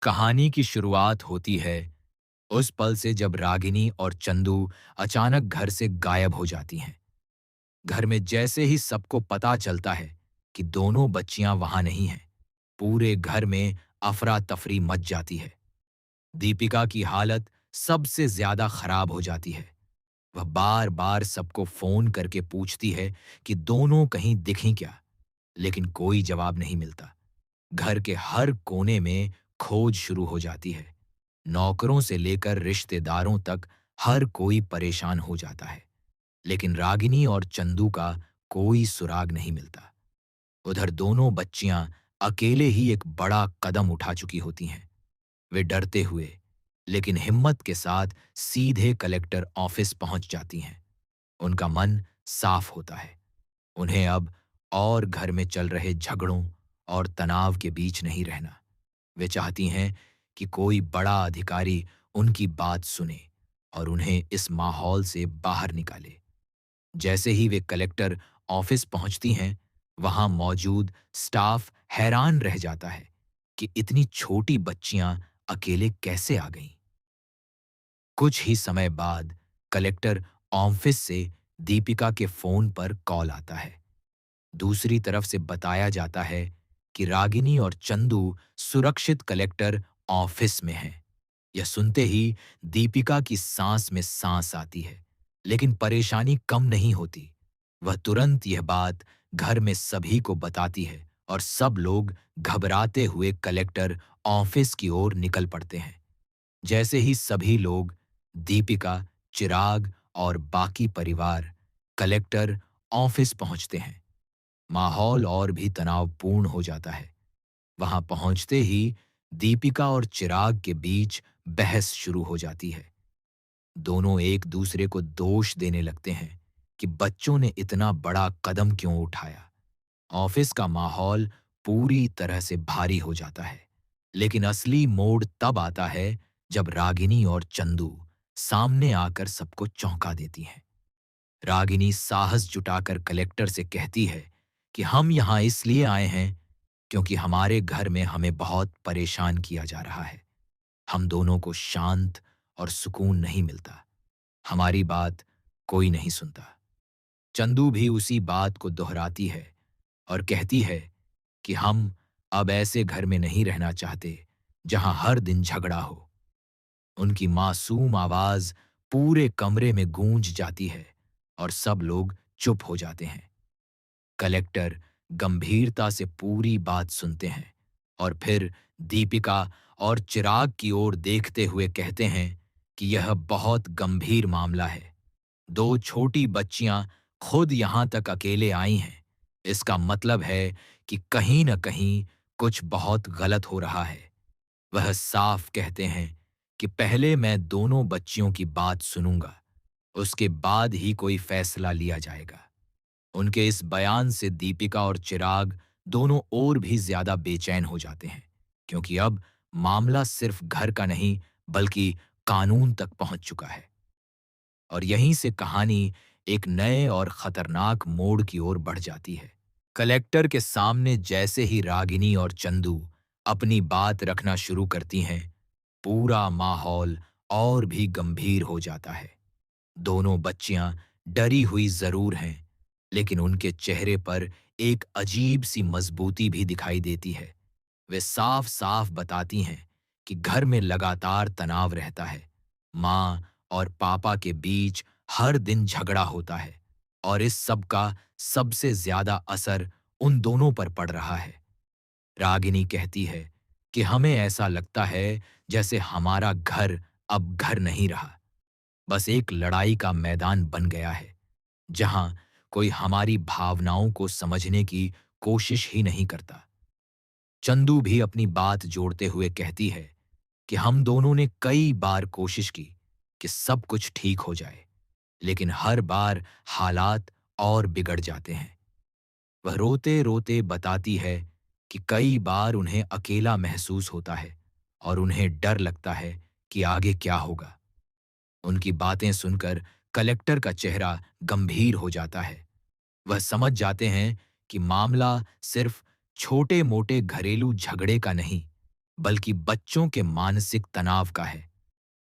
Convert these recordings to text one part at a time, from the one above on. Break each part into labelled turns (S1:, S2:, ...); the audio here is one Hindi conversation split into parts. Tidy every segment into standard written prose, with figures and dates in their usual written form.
S1: कहानी की शुरुआत होती है उस पल से जब रागिनी और चंदू अचानक घर से गायब हो जाती हैं। घर में जैसे ही सबको पता चलता है कि दोनों बच्चियां वहां नहीं हैं, पूरे घर में अफरा तफरी मच जाती है। दीपिका की हालत सबसे ज्यादा खराब हो जाती है। वह बार बार सबको फोन करके पूछती है कि दोनों कहीं दिखीं क्या, लेकिन कोई जवाब नहीं मिलता। घर के हर कोने में खोज शुरू हो जाती है। नौकरों से लेकर रिश्तेदारों तक हर कोई परेशान हो जाता है, लेकिन रागिनी और चंदू का कोई सुराग नहीं मिलता। उधर दोनों बच्चियां अकेले ही एक बड़ा कदम उठा चुकी होती हैं। वे डरते हुए लेकिन हिम्मत के साथ सीधे कलेक्टर ऑफिस पहुंच जाती हैं। उनका मन साफ होता है। उन्हें अब और घर में चल रहे झगड़ों और तनाव के बीच नहीं रहना। वे चाहती हैं कि कोई बड़ा अधिकारी उनकी बात सुने और उन्हें इस माहौल से बाहर निकाले। जैसे ही वे कलेक्टर ऑफिस पहुंचती हैं, वहां मौजूद स्टाफ हैरान रह जाता है कि इतनी छोटी बच्चियां अकेले कैसे आ गईं। कुछ ही समय बाद कलेक्टर ऑफिस से दीपिका के फोन पर कॉल आता है। दूसरी तरफ से बताया जाता है कि रागिनी और चंदू सुरक्षित कलेक्टर ऑफिस में हैं। यह सुनते ही दीपिका की सांस में सांस आती है, लेकिन परेशानी कम नहीं होती। वह तुरंत यह बात घर में सभी को बताती है और सब लोग घबराते हुए कलेक्टर ऑफिस की ओर निकल पड़ते हैं। जैसे ही सभी लोग, दीपिका, चिराग और बाकी परिवार कलेक्टर ऑफिस पहुंचते हैं, माहौल और भी तनावपूर्ण हो जाता है। वहां पहुंचते ही दीपिका और चिराग के बीच बहस शुरू हो जाती है। दोनों एक दूसरे को दोष देने लगते हैं कि बच्चों ने इतना बड़ा कदम क्यों उठाया। ऑफिस का माहौल पूरी तरह से भारी हो जाता है, लेकिन असली मोड़ तब आता है जब रागिनी और चंदू सामने आकर सबको चौंका देती हैं। रागिनी साहस जुटाकर कलेक्टर से कहती है कि हम यहाँ इसलिए आए हैं क्योंकि हमारे घर में हमें बहुत परेशान किया जा रहा है। हम दोनों को शांत और सुकून नहीं मिलता। हमारी बात कोई नहीं सुनता। चंदू भी उसी बात को दोहराती है और कहती है कि हम अब ऐसे घर में नहीं रहना चाहते जहां हर दिन झगड़ा हो। उनकी मासूम आवाज पूरे कमरे में गूंज जाती है और सब लोग चुप हो जाते हैं। कलेक्टर गंभीरता से पूरी बात सुनते हैं और फिर दीपिका और चिराग की ओर देखते हुए कहते हैं कि यह बहुत गंभीर मामला है। दो छोटी बच्चियां खुद यहां तक अकेले आई हैं। इसका मतलब है कि कहीं न कहीं कुछ बहुत गलत हो रहा है। वह साफ कहते हैं कि पहले मैं दोनों बच्चियों की बात सुनूंगा, उसके बाद ही कोई फैसला लिया जाएगा। उनके इस बयान से दीपिका और चिराग दोनों और भी ज्यादा बेचैन हो जाते हैं, क्योंकि अब मामला सिर्फ घर का नहीं बल्कि कानून तक पहुंच चुका है। और यहीं से कहानी एक नए और खतरनाक मोड़ की ओर बढ़ जाती है। कलेक्टर के सामने जैसे ही रागिनी और चंदू अपनी बात रखना शुरू करती हैं, पूरा माहौल और भी गंभीर हो जाता है। दोनों बच्चियां डरी हुई जरूर हैं, लेकिन उनके चेहरे पर एक अजीब सी मजबूती भी दिखाई देती है। वे साफ साफ बताती हैं कि घर में लगातार तनाव रहता है। माँ और पापा के बीच हर दिन झगड़ा होता है और इस सब का सबसे ज्यादा असर उन दोनों पर पड़ रहा है। रागिनी कहती है कि हमें ऐसा लगता है जैसे हमारा घर अब घर नहीं रहा, बस एक लड़ाई का मैदान बन गया है जहां कोई हमारी भावनाओं को समझने की कोशिश ही नहीं करता। चंदू भी अपनी बात जोड़ते हुए कहती है कि हम दोनों ने कई बार कोशिश की कि सब कुछ ठीक हो जाए, लेकिन हर बार हालात और बिगड़ जाते हैं। वह रोते रोते बताती है कि कई बार उन्हें अकेला महसूस होता है और उन्हें डर लगता है कि आगे क्या होगा। उनकी बातें सुनकर कलेक्टर का चेहरा गंभीर हो जाता है। वह समझ जाते हैं कि मामला सिर्फ छोटे मोटे घरेलू झगड़े का नहीं, बल्कि बच्चों के मानसिक तनाव का है।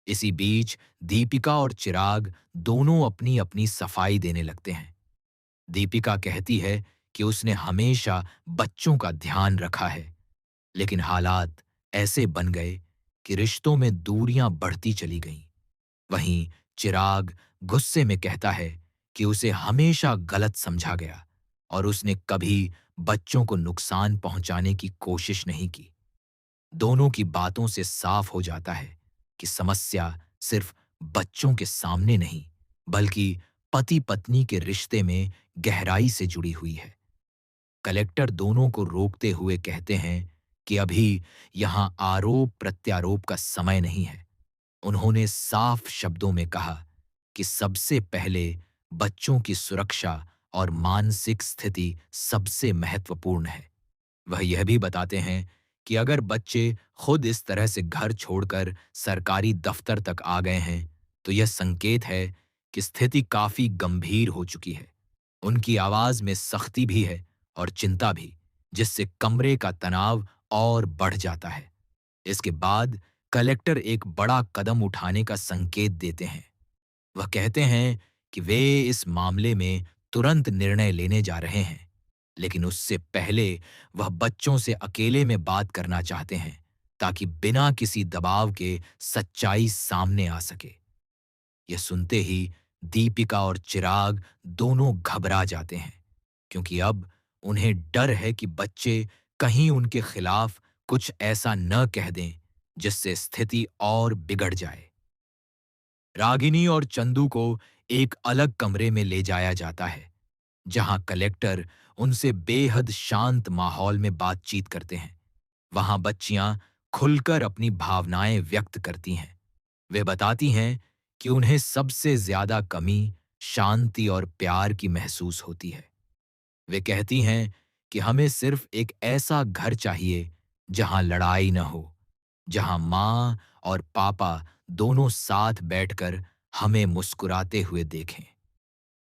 S1: इसी बीच दीपिका और चिराग दोनों अपनी अपनी सफाई देने लगते हैं। दीपिका कहती है कि उसने हमेशा बच्चों का ध्यान रखा है, लेकिन हालात ऐसे बन गए कि रिश्तों में दूरियां बढ़ती चली गईं। वहीं चिराग गुस्से में कहता है कि उसे हमेशा गलत समझा गया और उसने कभी बच्चों को नुकसान पहुंचाने की कोशिश नहीं की। दोनों की बातों से साफ हो जाता है कि समस्या सिर्फ बच्चों के सामने नहीं, बल्कि पति पत्नी के रिश्ते में गहराई से जुड़ी हुई है। कलेक्टर दोनों को रोकते हुए कहते हैं कि अभी यहां आरोप प्रत्यारोप का समय नहीं है। उन्होंने साफ शब्दों में कहा कि सबसे पहले बच्चों की सुरक्षा और मानसिक स्थिति सबसे महत्वपूर्ण है। वह यह भी बताते हैं कि अगर बच्चे खुद इस तरह से घर छोड़कर सरकारी दफ्तर तक आ गए हैं, तो यह संकेत है कि स्थिति काफी गंभीर हो चुकी है। उनकी आवाज में सख्ती भी है और चिंता भी, जिससे कमरे का तनाव और बढ़ जाता है। इसके बाद कलेक्टर एक बड़ा कदम उठाने का संकेत देते हैं। वह कहते हैं कि वे इस मामले में तुरंत निर्णय लेने जा रहे हैं, लेकिन उससे पहले वह बच्चों से अकेले में बात करना चाहते हैं, ताकि बिना किसी दबाव के सच्चाई सामने आ सके। यह सुनते ही दीपिका और चिराग दोनों घबरा जाते हैं, क्योंकि अब उन्हें डर है कि बच्चे कहीं उनके खिलाफ कुछ ऐसा न कह दें जिससे स्थिति और बिगड़ जाए। रागिनी और चंदू को एक अलग कमरे में ले जाया जाता है, जहां कलेक्टर उनसे बेहद शांत माहौल में बातचीत करते हैं। वहां बच्चियां खुलकर अपनी भावनाएं व्यक्त करती हैं। वे बताती हैं कि उन्हें सबसे ज्यादा कमी शांति और प्यार की महसूस होती है। वे कहती हैं कि हमें सिर्फ एक ऐसा घर चाहिए जहां लड़ाई न हो, जहां माँ और पापा दोनों साथ बैठकर हमें मुस्कुराते हुए देखें।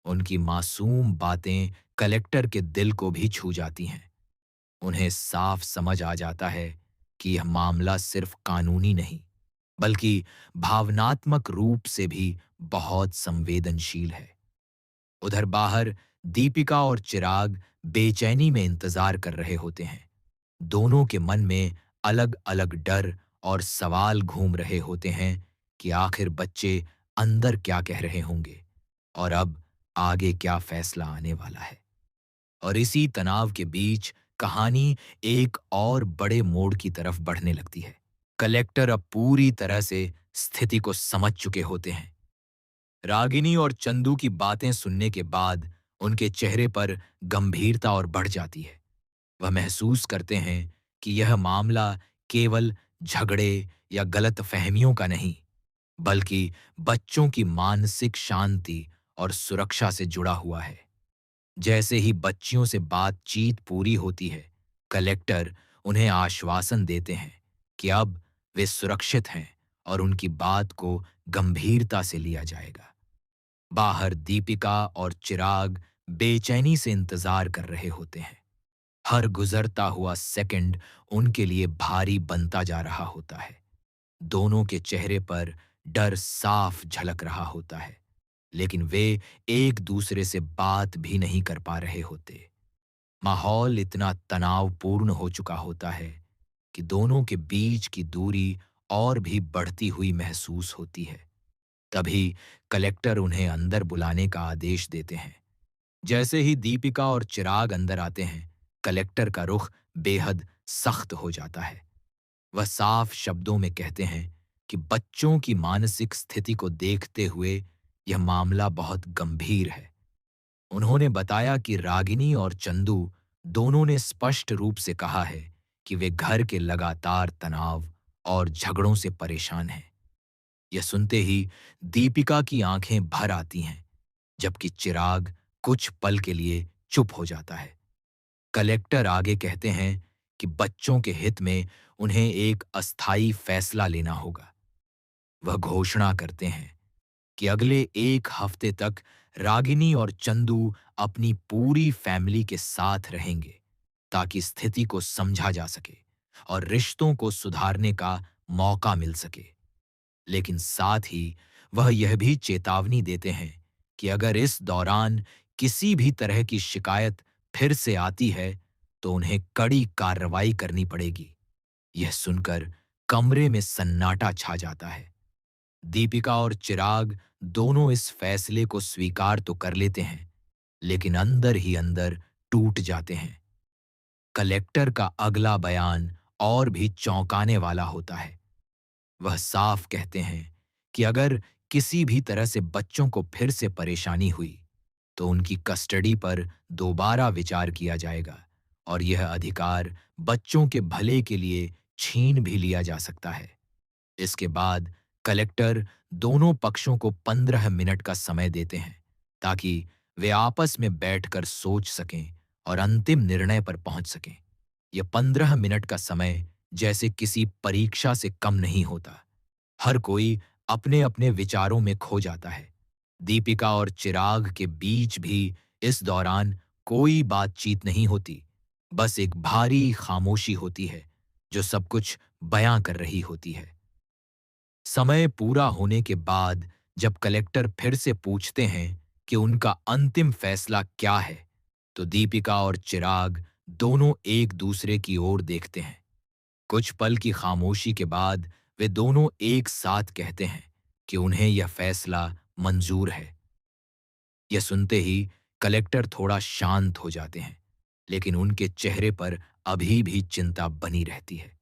S1: उनकी मासूम बातें कलेक्टर के दिल को भी छू जाती हैं। उन्हें साफ समझ आ जाता है कि यह मामला सिर्फ कानूनी नहीं, बल्कि भावनात्मक रूप से भी बहुत संवेदनशील है। उधर बाहर दीपिका और चिराग बेचैनी में इंतजार कर रहे होते हैं। दोनों के मन में अलग-अलग डर और सवाल घूम रहे होते हैं कि आखिर बच्चे अंदर क्या कह रहे होंगे और अब आगे क्या फैसला आने वाला है। और इसी तनाव के बीच कहानी एक और बड़े मोड़ की तरफ बढ़ने लगती है। कलेक्टर अब पूरी तरह से स्थिति को समझ चुके होते हैं। रागिनी और चंदू की बातें सुनने के बाद उनके चेहरे पर गंभीरता और बढ़ जाती है। वह महसूस करते हैं कि यह मामला केवल झगड़े या गलतफहमियों का नहीं, बल्कि बच्चों की मानसिक शांति और सुरक्षा से जुड़ा हुआ है। जैसे ही बच्चियों से बातचीत पूरी होती है, कलेक्टर उन्हें आश्वासन देते हैं कि अब वे सुरक्षित हैं और उनकी बात को गंभीरता से लिया जाएगा। बाहर दीपिका और चिराग बेचैनी से इंतजार कर रहे होते हैं। हर गुजरता हुआ सेकंड उनके लिए भारी बनता जा रहा होता है। दोनों के चेहरे पर डर साफ झलक रहा होता है, लेकिन वे एक दूसरे से बात भी नहीं कर पा रहे होते। माहौल इतना तनावपूर्ण हो चुका होता है कि दोनों के बीच की दूरी और भी बढ़ती हुई महसूस होती है। तभी कलेक्टर उन्हें अंदर बुलाने का आदेश देते हैं। जैसे ही दीपिका और चिराग अंदर आते हैं, कलेक्टर का रुख बेहद सख्त हो जाता है। वह साफ शब्दों में कहते हैं कि बच्चों की मानसिक स्थिति को देखते हुए यह मामला बहुत गंभीर है। उन्होंने बताया कि रागिनी और चंदू दोनों ने स्पष्ट रूप से कहा है कि वे घर के लगातार तनाव और झगड़ों से परेशान हैं। यह सुनते ही दीपिका की आंखें भर आती हैं, जबकि चिराग कुछ पल के लिए चुप हो जाता है। कलेक्टर आगे कहते हैं कि बच्चों के हित में उन्हें एक अस्थायी फैसला लेना होगा। वह घोषणा करते हैं कि अगले एक हफ्ते तक रागिनी और चंदू अपनी पूरी फैमिली के साथ रहेंगे, ताकि स्थिति को समझा जा सके और रिश्तों को सुधारने का मौका मिल सके। लेकिन साथ ही वह यह भी चेतावनी देते हैं कि अगर इस दौरान किसी भी तरह की शिकायत फिर से आती है, तो उन्हें कड़ी कार्रवाई करनी पड़ेगी। यह सुनकर कमरे में सन्नाटा छा जाता है। दीपिका और चिराग दोनों इस फैसले को स्वीकार तो कर लेते हैं, लेकिन अंदर ही अंदर टूट जाते हैं। कलेक्टर का अगला बयान और भी चौंकाने वाला होता है। वह साफ कहते हैं कि अगर किसी भी तरह से बच्चों को फिर से परेशानी हुई, तो उनकी कस्टडी पर दोबारा विचार किया जाएगा और यह अधिकार बच्चों के भले के लिए छीन भी लिया जा सकता है। इसके बाद कलेक्टर दोनों पक्षों को 15 मिनट का समय देते हैं ताकि वे आपस में बैठकर सोच सकें और अंतिम निर्णय पर पहुंच सकें। यह 15 मिनट का समय जैसे किसी परीक्षा से कम नहीं होता। हर कोई अपने अपने विचारों में खो जाता है। दीपिका और चिराग के बीच भी इस दौरान कोई बातचीत नहीं होती। बस एक भारी खामोशी होती है जो सब कुछ बयां कर रही होती है। समय पूरा होने के बाद जब कलेक्टर फिर से पूछते हैं कि उनका अंतिम फैसला क्या है, तो दीपिका और चिराग दोनों एक दूसरे की ओर देखते हैं। कुछ पल की खामोशी के बाद वे दोनों एक साथ कहते हैं कि उन्हें यह फैसला मंजूर है। यह सुनते ही कलेक्टर थोड़ा शांत हो जाते हैं, लेकिन उनके चेहरे पर अभी भी चिंता बनी रहती है।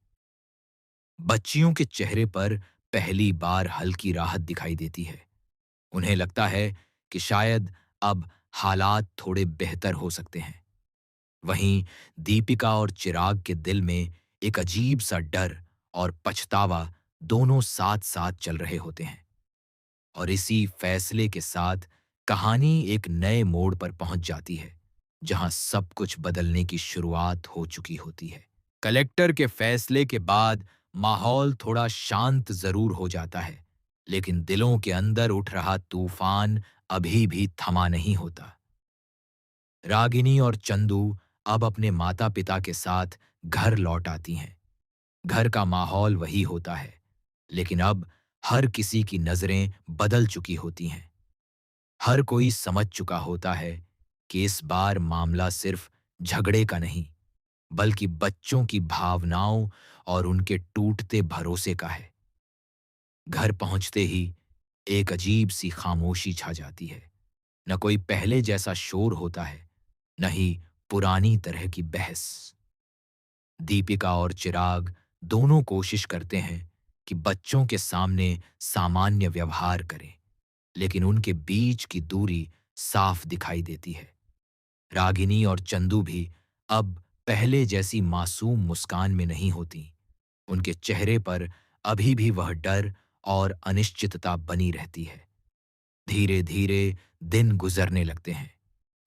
S1: बच्चियों के चेहरे पर पहली बार हल्की राहत दिखाई देती है। उन्हें लगता है कि शायद अब हालात थोड़े बेहतर हो सकते हैं। वहीं दीपिका और चिराग के दिल में एक अजीब सा डर और पछतावा दोनों साथ-साथ चल रहे होते हैं। और इसी फैसले के साथ कहानी एक नए मोड़ पर पहुंच जाती है, जहां सब कुछ बदलने की शुरुआत हो चुकी होती है। कलेक्टर के फैसले के बाद माहौल थोड़ा शांत जरूर हो जाता है, लेकिन दिलों के अंदर उठ रहा तूफान अभी भी थमा नहीं होता। रागिनी और चंदू अब अपने माता-पिता के साथ घर लौट आती हैं। घर का माहौल वही होता है, लेकिन अब हर किसी की नजरें बदल चुकी होती हैं। हर कोई समझ चुका होता है कि इस बार मामला सिर्फ झगड़े का नहीं, बल्कि बच्चों की भावनाओं और उनके टूटते भरोसे का है। घर पहुंचते ही एक अजीब सी खामोशी छा जाती है। न कोई पहले जैसा शोर होता है, न ही पुरानी तरह की बहस। दीपिका और चिराग दोनों कोशिश करते हैं कि बच्चों के सामने सामान्य व्यवहार करें, लेकिन उनके बीच की दूरी साफ दिखाई देती है। रागिनी और चंदू भी अब पहले जैसी मासूम मुस्कान में नहीं होती। उनके चेहरे पर अभी भी वह डर और अनिश्चितता बनी रहती है। धीरे धीरे दिन गुजरने लगते हैं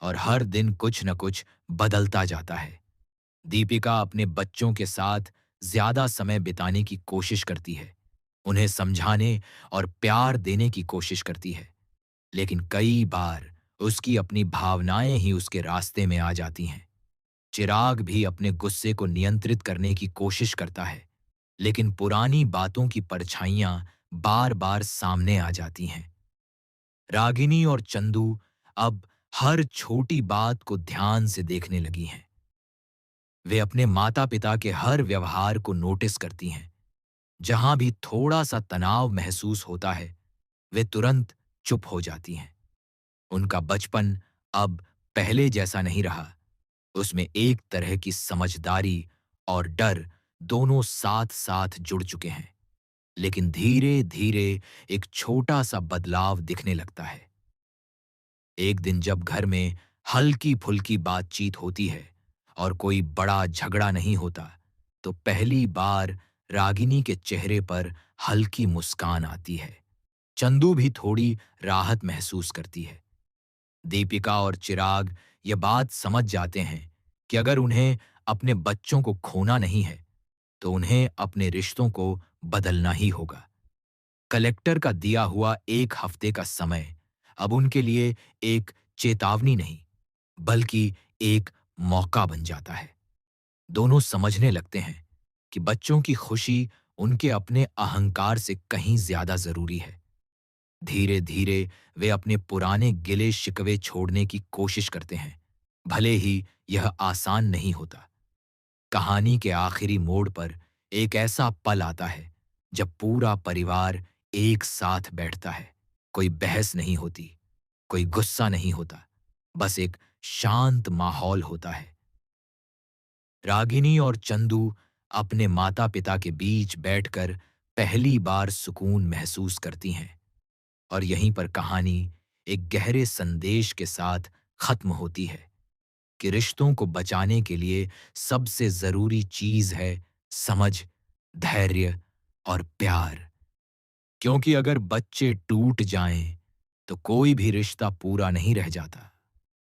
S1: और हर दिन कुछ न कुछ बदलता जाता है। दीपिका अपने बच्चों के साथ ज्यादा समय बिताने की कोशिश करती है, उन्हें समझाने और प्यार देने की कोशिश करती है, लेकिन कई बार उसकी अपनी भावनाएं ही उसके रास्ते में आ जाती हैं। चिराग भी अपने गुस्से को नियंत्रित करने की कोशिश करता है, लेकिन पुरानी बातों की परछाइयां बार-बार सामने आ जाती हैं। रागिनी और चंदू अब हर छोटी बात को ध्यान से देखने लगी हैं। वे अपने माता-पिता के हर व्यवहार को नोटिस करती हैं। जहां भी थोड़ा सा तनाव महसूस होता है, वे तुरंत चुप हो जाती हैं। उनका बचपन अब पहले जैसा नहीं रहा। उसमें एक तरह की समझदारी और डर दोनों साथ-साथ जुड़ चुके हैं। लेकिन धीरे-धीरे एक छोटा-सा बदलाव दिखने लगता है। एक दिन जब घर में हल्की-फुल्की बातचीत होती है और कोई बड़ा झगड़ा नहीं होता, तो पहली बार रागिनी के चेहरे पर हल्की मुस्कान आती है। चंदू भी थोड़ी राहत महसूस करती है। दीपिका और चिराग ये बात समझ जाते हैं कि अगर उन्हें अपने बच्चों को खोना नहीं है, तो उन्हें अपने रिश्तों को बदलना ही होगा। कलेक्टर का दिया हुआ 1 हफ्ते का समय अब उनके लिए एक चेतावनी नहीं, बल्कि एक मौका बन जाता है। दोनों समझने लगते हैं कि बच्चों की खुशी उनके अपने अहंकार से कहीं ज्यादा जरूरी है। धीरे धीरे वे अपने पुराने गिले शिकवे छोड़ने की कोशिश करते हैं, भले ही यह आसान नहीं होता। कहानी के आखिरी मोड़ पर एक ऐसा पल आता है जब पूरा परिवार एक साथ बैठता है। कोई बहस नहीं होती, कोई गुस्सा नहीं होता, बस एक शांत माहौल होता है। रागिनी और चंदू अपने माता पिता के बीच बैठकर पहली बार सुकून महसूस करती हैं, और यहीं पर कहानी एक गहरे संदेश के साथ खत्म होती है कि रिश्तों को बचाने के लिए सबसे जरूरी चीज है समझ, धैर्य और प्यार। क्योंकि अगर बच्चे टूट जाएं तो कोई भी रिश्ता पूरा नहीं रह जाता।